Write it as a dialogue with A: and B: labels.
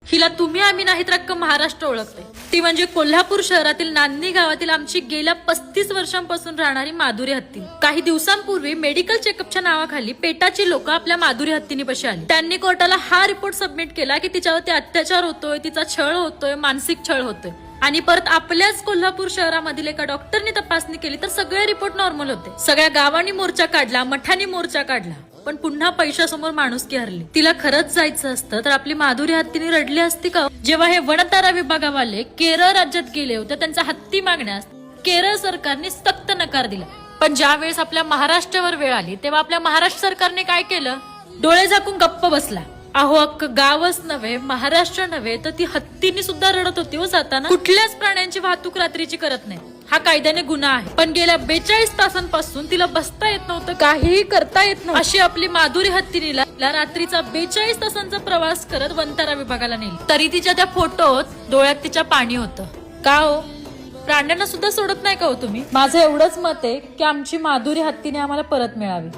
A: हिला तुम्ही आम्ही नाही तर अख्खं महाराष्ट्र ओळखते. ती म्हणजे कोल्हापूर शहरातील नांदणी गावातील आमची गेल्या 35 वर्षांपासून राहणारी माधुरी हत्ती. काही दिवसांपूर्वी मेडिकल चेकअपच्या नावाखाली पेटाची लोक आपल्या माधुरी हत्तीनीपाशी आली. त्यांनी कोर्टाला हा रिपोर्ट सबमिट केला की तिच्यावरती अत्याचार होतोय, तिचा छळ होतोय, मानसिक छळ होतोय. आणि परत आपल्याच कोल्हापूर शहरामधील एका डॉक्टरनी तपासणी केली तर सगळे रिपोर्ट नॉर्मल होते. सगळ्या गावांनी मोर्चा काढला, मठांनी मोर्चा काढला, पण पुन्हा पैशासमोर माणुसकी हरली. तिला खरंच जायचं असतं तर आपली माधुरी हत्तीने रडली असती का? जेव्हा हे वनतारा विभागावाले केरळ राज्यात गेले होते त्यांचा हत्ती मागण्यास केरळ सरकारने सक्त नकार दिला. पण ज्या वेळेस आपल्या महाराष्ट्रावर वेळ आली तेव्हा आपल्या महाराष्ट्र सरकारने काय केलं? डोळे झाकून गप्प बसला. अहो अख्खं गावच नव्हे, महाराष्ट्र नव्हे तर ती हत्तीने सुद्धा रडत होती हो जाताना. कुठल्याच प्राण्यांची वाहतूक रात्रीची करत नाही, हा कायद्याने गुन्हा आहे. पण गेल्या 42 तासांपासून तिला बसता येत नव्हतं, काहीही करता येत नव्हतं. अशी आपली माधुरी हत्तीनीला रात्रीचा 42 तासांचा प्रवास करत वनतारा विभागाला नेली. तरी तिच्या त्या फोटोत डोळ्यात तिच्या पाणी होतं. का हो, प्राण्यांना सुद्धा सोडत नाही का हो तुम्ही? माझं एवढंच मत आहे की आमची माधुरी हत्तीने आम्हाला परत मिळावी.